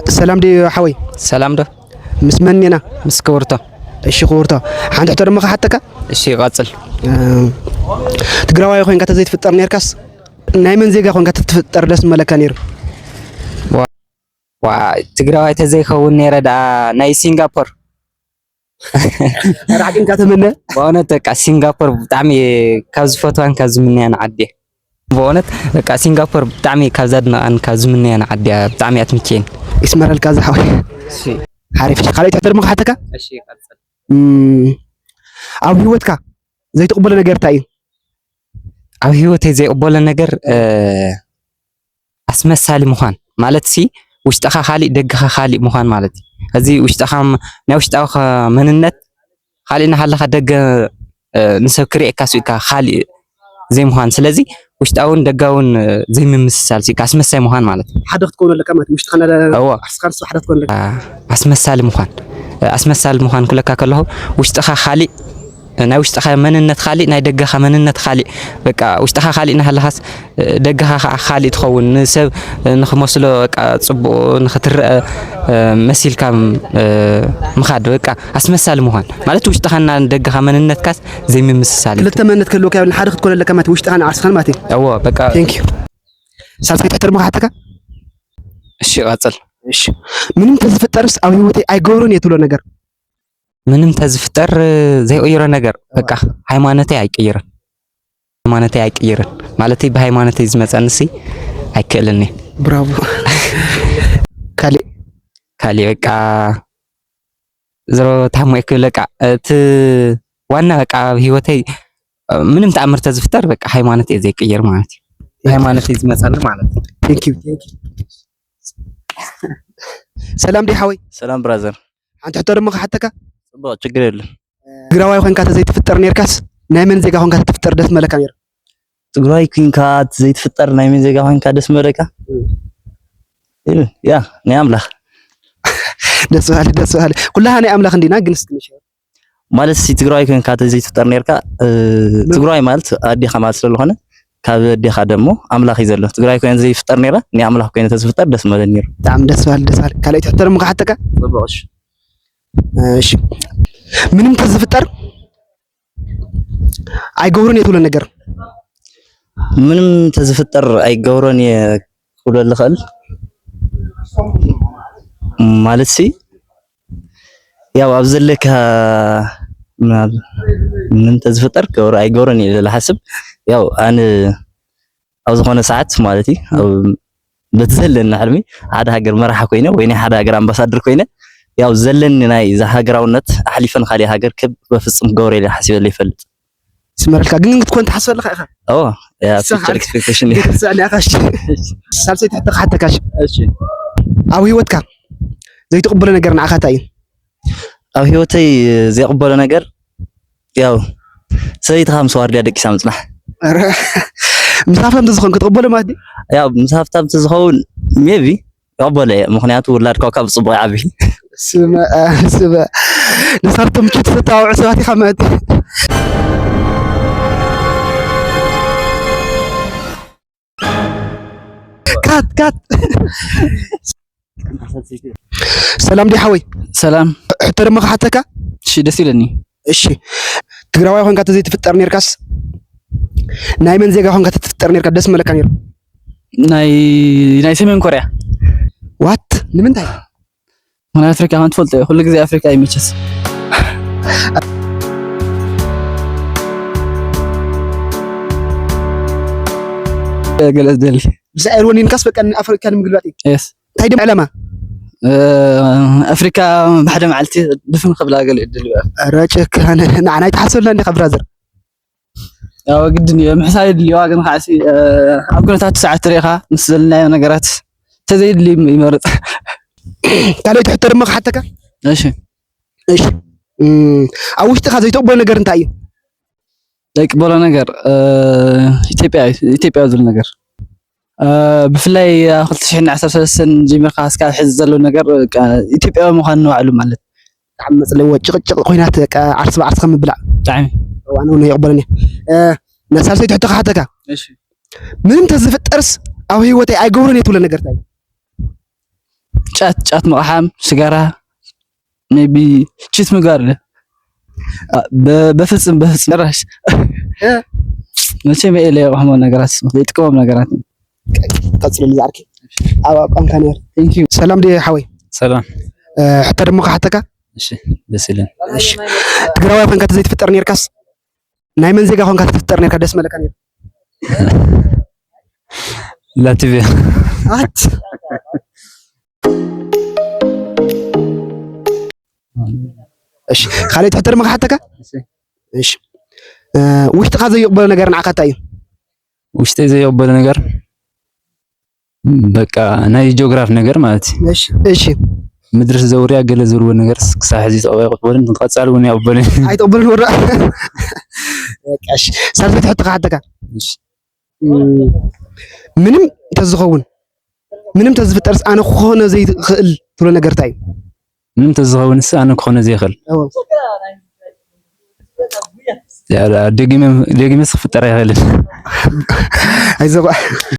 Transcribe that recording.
سلام دي حوي سلام ده مسمنينا مسكورته ايش خورتا عند حتى ما حتىك الشيء قاتل تقراوا يخون كات زيت فطر نيركاس ناي من زيغا خون كات تفطر دس ملكا نير وا تقراوا تزي خون نير دا ناي سنغافور راحين كاتمنه بونت بقى سنغافور بطعمي كاز فوتوان كاز مني انا عدي بونت بقى سنغافور بطعمي كازدنا ان كاز مني انا عدي بطعمي اتمكين اسمر الكاز حوي شي عارف خلي تحتر ما حتىك الشيء قاتل ኣብ ህይወትካ ዘይተቀበለ ነገር እንታይ እዩ ኣብ ህይወተይ ዘይቀበለ ነገር ኣስመሳሊ ምዃን ማለት ሲ ውሽጠኻ ካሊእ ደገኻ ካሊእ ምዃን ማለት እዩ እዚ ውሽጠኻ ናይ ውሽጣዊ መንነት ካሊእ እናሃለኻ ደገ ንሰብ ክሪኤካ ስኢካ ካሊእ ዘይምዃን ስለዚ ውሽጣውን ደጋውን ዘይምምስሳል ሲካ ኣስመሳይ ምዃን ማለት እዩ ሓደ ክትኮን ኣለካ ማለት ውሽጥኻ ኣስካር ሓደ ክትኮን ኣለካ ኣስመሳሊ ምዃን ክለካ ከለሁ ውሽጥኻ ካሊእ ናይ ውሽጥኻ መንነት ካሊእ ናይ ደገኻ መንነት ካሊእ በቃ ውሽጥኻ ካሊእ እናሃለኻስ ደገኻ ካሊእ ትኸውን ንሰብ ንኽመስሎ በቃ ጽቡቕ ንኽትርአ መሲልካ ምኻድ በቃ ኣስመሳሊ ምዃን ማለት ውሽጥኻና ደገኻ መንነትካስ ዘይምምስሳል ክልተ መንነት ከለካ ያብል ሓደ ክትኮን ኣለካ ማለት ውሽጥኻ ንዓርስኻን ማለት እዩ ኣዎ በቃ ቴንክ ዩ ሳልሳይ ተሕተር መኻተካ እሺ ቀጽል እሺ ምንም ተዝፈጠርስ ኣብ ህይወተይ ኣይገብሮን የትብሎ ነገር ምንም ተዝፍጠር ዘይቀይሮ ነገር በቃ ሃይማኖተይ አይቀይርን ማለት በሃይማኖተይ ዝመጸንሲ አይከለኒ ብራቮ ካሊ በቃ ዝሮ ታሞ ይክለቃ እቲ ዋና በቃ ህይወተይ ምንም ተአምር ተዝፍጠር በቃ ሃይማኖተይ ዘይቀይር ማለት እዩ ሃይማኖተይ ዝመጸን ማለት ቴንክ ዩ ሰላም ዲ ሓወይ ሰላም ብራዘር አንተ ተደሞ ከሐተካ ጽቡቅ ችግር የለም ትግራዋይ ኮንካ ዘይትፍጠር ነርካስ ናይ መን ዜጋ ኮንካ ትፍጠር ደስ መለካ ነር ትግራዋይ ኮንካ ዘይትፍጠር ናይ መን ዜጋ ኮንካ ደስ መለካ ያ ናይ አምላኽ ደስ ባለ ኩላሃ ናይ አምላኽ እንዲና ግን እስኪ ማለት ሲ ትግራዋይ ኮንካ ዘይትፍጠር ነርካ ትግራዋይ ማለት አዲኻ ማለት ስለሆነ ካብ አዲኻ ደሞ አምላኽ ይዘሎ ትግራዋይ ኮን ዘይፍጠር ነራ ናይ አምላኽ ኮን ተዝፍጠር ደስ መለኒ ነር በጣም ደስ ባለ ካላይ ተሕተርም ከሐተካ ጽቡቅሽ እሺ ምንም ተዝፍጠር አይገብሩን የትብሎ ነገር ምንም ተዝፍጠር አይገብሩን የኩሎ ለኸል ማለት ሲ ያው አብዘለካ ምንም ተዝፍጠር ገብሩ አይገብሩን ለሐስብ ያው አን ኣብ ዝኾነ ሰዓት ማለት እዩ በተዘለና ሕልሚ ሓደ ሃገር መራሓ ኮይነ ወይ ናይ ሓደ ሃገር አምባሳደር ኮይነ ያው ዘለኒ ናይ ሃገራውነት አሕሊፈን ካሊ ሃገር ከብ በፍጹም ገብረ ኢለ ሓሲበለ ይፈልጥ ስመረልካ ግን ክትኮን ተሓሰበልካ ኢኻ ያ ፊቸር ኤክስፔክቴሽን ያካሽ ሳልሰይ ተሓተካሽ እሺ ኣብ ህይወትካ ዘይተቀበለ ነገር ንዓኻ እንታይ እዩ ኣብ ህይወተይ ዘይቀበለ ነገር ያው ሰይትኻ ምስ ዋርድያ ደቂሳ ምጽናሕ ምሳፍታም ተዝኾን ክትቀበለ ማለት ዲ ያው ምሳፍታም ተዝኸውን ሜቢ ይቀበለ ምክንያቱ ውላድካ ካብ ጽቡቕ ይዓቢ ስማ ነሳርቶም ኪት ተታውዕ ሰባት ኢኻ ማለት ካት ሰላም ዲ ሓወይ ሰላም ሕተርም ከሐተካ እሺ ደስ ይለኒ እሺ ትግራዋይ ኮንካ ዘይትፍጠር ነርካስ ናይ መን ዜጋ ኮንካ ትፍጠር ነርካ ደስ መለካ ነር ናይ ሰሜን ኮርያ ዋት ንምንታይ من أفريقيا هون تفضل كل جزء أفريقيا يمشيس جلس دلي زائروني نكسب كان أفريقيا مقلواتي يس تايدم علامة أفريقيا بعد ما علتي دفن قبل أقل الدلي راجك أنا يتحسب لاني خبرازر يا وجدني محسايد اللي واقع خاسي أقول تاع 9 تاريخها نزلنا نقرات تزيد لي يمرض ካለይ ተሕተርም ከሐተካ እሺ ኣብ ውሽጥኻ ዘይተቀበለ ነገር እንታይ እዩ ዘይተቀበለ ነገር ኢትዮጵያ ዝብል ነገር ብፍላይ 2013 ጀሚርካ እስካብ ሕዚ ዘሎ ነገር ኢትዮጵያዊ ምዃን ንባዕሉ ማለት ብጣዕሚ መፅለይ ጭቅጭቅ ኮይናት በቃ ዓርስ በዓርስ ከም ምብላዕ ብጣዕሚ ዋና ነው ይቀበለኒ ነሳልሰይ ትሕቶ ከሐተካ እሺ ምንም ተዝፍጠርስ ኣብ ህይወተይ ኣይገብሮን የትብሎ ነገር እንታይ ጫት መቅሓም ስጋራ ሜቢ ቺት ምግባር በፍጽም ራሽ መቼም ኤለ ያቆም ነገራት ይጥቀም ነገራት ተጽልል ዛርኪ አባቋን ካኔር ቴንክ ዩ ሰላም ዲ ሓወይ ሰላም ሕተ ደሞ ካሓተካ እሺ ደስ ይለን እሺ ትግራዋይ ኮንካ ዘይትፍጠር ነርካስ ናይ መን ዜጋ ኮንካ ትፍጠር ነርካ ደስ መለካ ነር ላትቪያ አት እሺ ካለይ ትሕተ ደሞ ካሓተካ እሺ ውሽጥኻ ዘይቅበሎ ነገር ንዓካ እንታይ እዩ ውሽጠይ ዘይቅበሎ ነገር በቃ ናይ ጂኦግራፊ ነገር ማለት እሺ እሺ ምድርስ ዘውርያ ገለ ዝርወ ነገር ክሳብ ሕዚ ተቀባይ ቅበልን ተቀጻሊ እውን ያቅበልን ኣይተቅበልን ወራ በቃ እሺ ሳልፈት ሕተ ካሓተካ እሺ ምንም ተዝኸውን ምንም ተዝፍጠርስ ኣነ ክኾነ ዘይክእል ትብሎ ነገር እንታይ እዩ ምንም ተዝኸውንስ ኣነ ክኾነ ዘይኽእል ደጊመስ ክፍጠር ኣይኽእልን ኣይዘባ